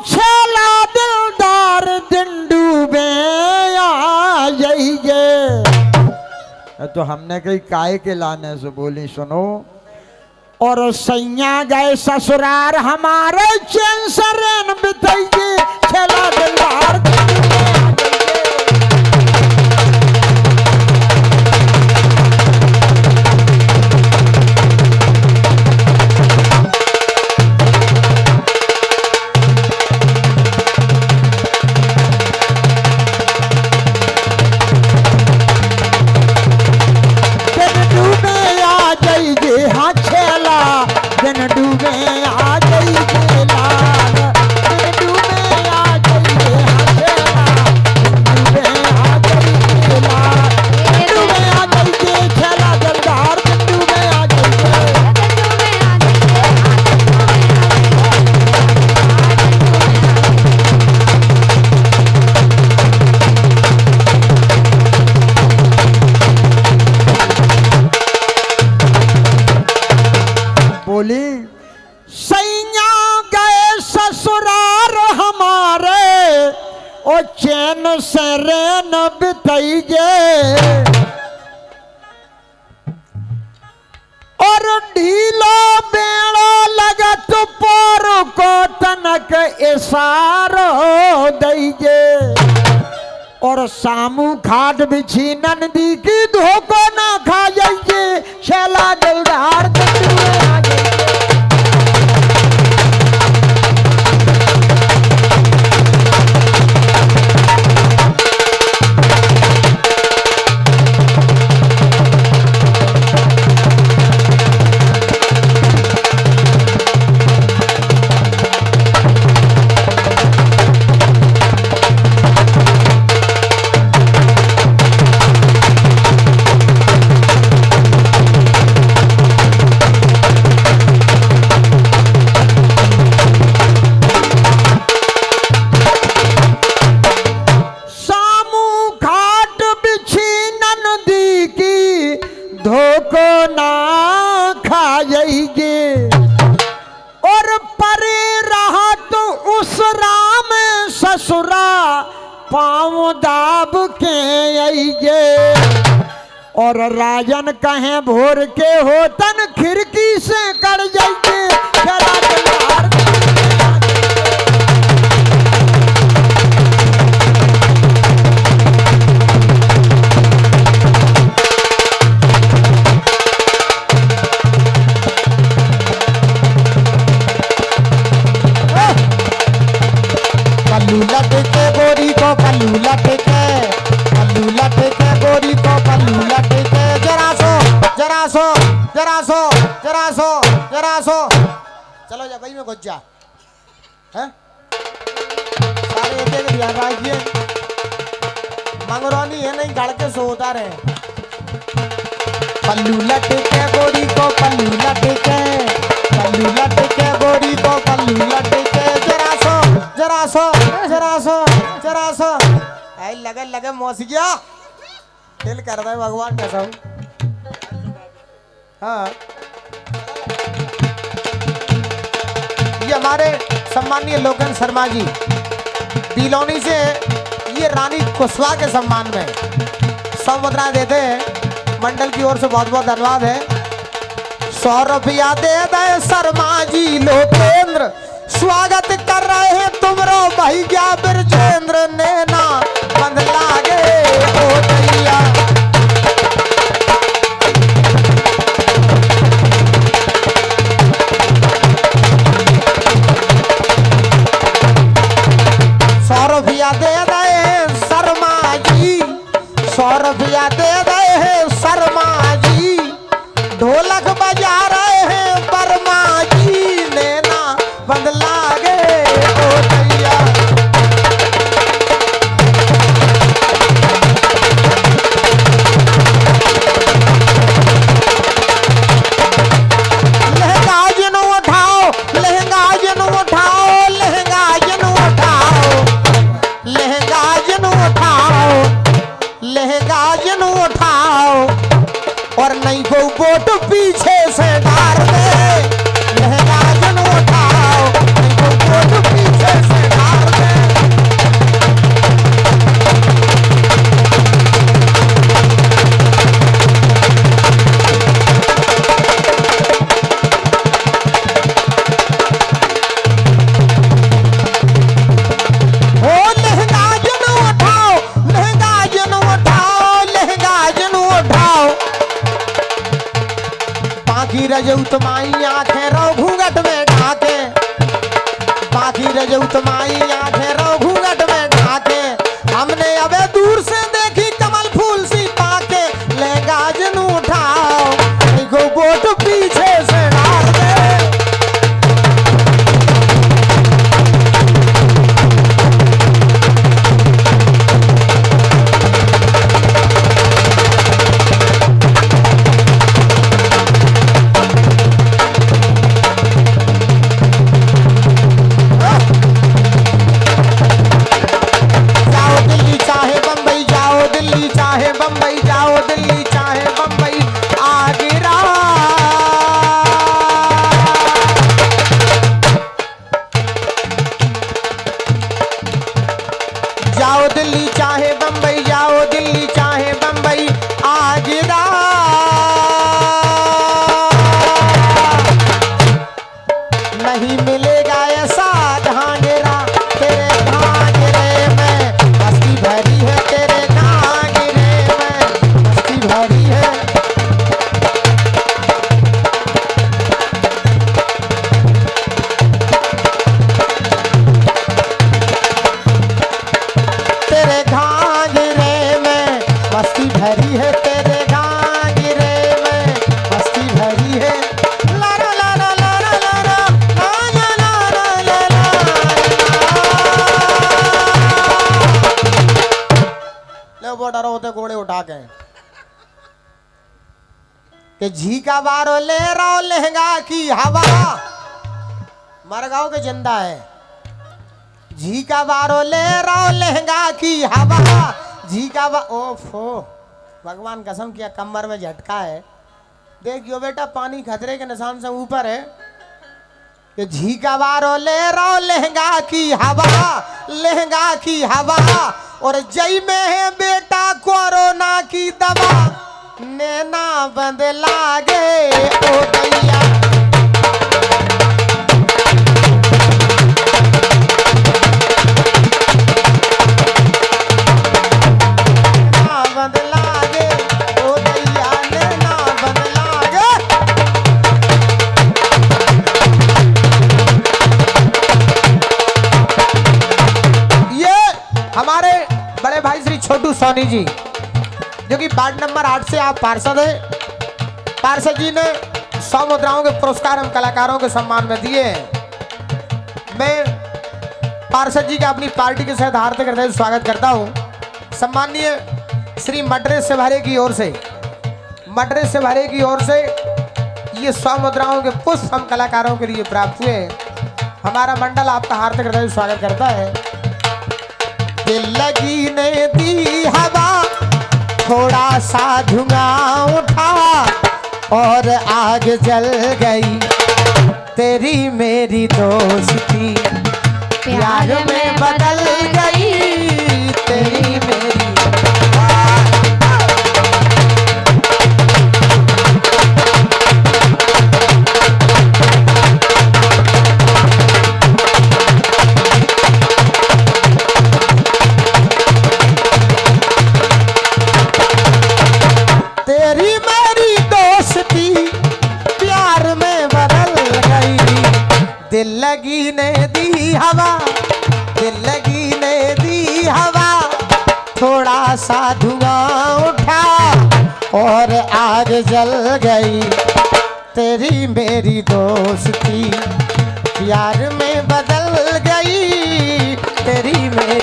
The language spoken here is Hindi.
छेला दिलदार दिन डूबे आ जाइए। तो हमने कही काहे के लाने से बोली सुनो। और सैया गए ससुरार हमारे चैन से रैन बिताइए छेला दिलदार दिन डूबे आ जाइए। दिन डूबे आ जाइए लाल, दिन डूबे आ जाइए हसेला, दिन डूबे आ जाइए लाल, दिन डूबे आ जाइए छेला दिलदार, दिन डूबे आ जाइए। बोली सैया गए ससुरार हमारे ओ चैन से रैन बिताइए। और ढीलो बेड़ो लगत पोर को तनक इशारो दइए। और सामू खाट बिछी नंदी की धोखो ना खा जाइए छेला दिलदार दिन डूबे आ जाइए। धोखो ना खा जाइए। और परे रहा तो उस राम ससुरा पाँव दाब के आइए। और राजन कहे भोर के होतन खिड़की से कर जाइए छेला दिलदार। पल्लू लटके गोरी को पल्लू लटके, पल्लू लटके गोरी को पल्लू लटके। जरा सो जरा सो जरा सो जरा सो जरा सो चलो जा भाई में घुस जा है। सारे एक एक ध्यान रखिए मंगरौनी है नहीं गड़ के सोता रहे। पल्लू लटके गोरी को पल्लू लटके, पल्लू लटके गोरी को पल्लू लटके। जरा सो जरा सो जरा सो जरा सो आई लगे लगे मौसिया दिल कर दे भगवान कैसा। हाँ ये हमारे सम्मानीय लोकन शर्मा जी बिलौनी से ये रानी कुशवाहा के सम्मान में 100 मुद्राएं देते हैं। मंडल की ओर से बहुत बहुत धन्यवाद है। 100 रुपया दे दे शर्मा जी लोकेंद्र, स्वागत कर रहे हैं तुमरो भैया बिरजेंद्र। नैना बंद लागे ओ दैया, ₹100 दे दे शर्मा जी, ₹100 दे दे शर्मा जी। ढोलक बजा रहे हैं बर्मा जी। नैना बंद लागे ओ दैया, लहंगा जन उठाओ, लहंगा जन उठाओ, लहंगा जन उठाओ, लहंगा जन उठाओ, लहंगा जन उठाओ। और नहीं को बोट पीछे से डार दे, लहंगा जन उठाओ, नहीं को बोट तुम्हारी आंखें रो घूंघट में ढाके, बाकी रजऊ तुम्हारी आंखें रो घूंघट में ढाके। हमने अबे दूर से देखी कमल फूल सी पाके, लहंगा जनू उठाओ को बोट पीछे से डाल दे। जाओ दिल्ली चाहे बंबई, जाओ दिल्ली चाहे बंबई, आगरा। नहीं मिलेगा ऐसा ढांगरा, तेरे घाघरे में मस्ती भरी है, तेरे घाघरे में मस्ती भरी है। तेरे घाघरे में मस्ती भरी है, तेरे घाघरे में मस्ती भरी है। ला ला ला ला ला ला ला ला ला ला ला ला। ले वो डरो होते घोड़े उठा के कि झीका बारो ले रहा लहंगा की हवा। मरगांव के जिंदा है। झीका बारो ले रहा लहंगा की हवा, झीका बा ओफो भगवान कसम किया कमर में झटका है। देखियो बेटा पानी खतरे के निशान से ऊपर है। कि झीका बारो ले रहा लहंगा की हवा, लहंगा की हवा। और जय में है बेटा कोरोना की दवा, नैना बंद लागे ओ दैया। हमारे बड़े भाई श्री छोटू सोनी जी जो कि वार्ड नंबर 8 से आप पार्षद हैं, पार्षद जी ने 100 मुद्राओं के पुरस्कार हम कलाकारों के सम्मान में दिए हैं। मैं पार्षद जी का अपनी पार्टी के साथ हार्दिक हृदय से स्वागत करता हूं। सम्माननीय श्री मड्रे सेवारे की ओर से, मड्रे सेवारे की ओर से ये 100 मुद्राओं के पुष्प हम कलाकारों के लिए प्राप्त हुए। हमारा मंडल आपका हार्दिक हृदय से स्वागत करता है। दिल लगी ने दी हवा, थोड़ा सा धुआं उठा और आग जल गई तेरी मेरी दोस्ती, प्यार में बदल गई तेरी मेरी। तेरी मेरी दोस्ती प्यार में बदल गई। दिल लगी ने दी हवा, दिल लगी ने दी हवा, थोड़ा सा धुआं उठा और आग जल गई तेरी मेरी दोस्ती, प्यार में बदल गई तेरी मेरी।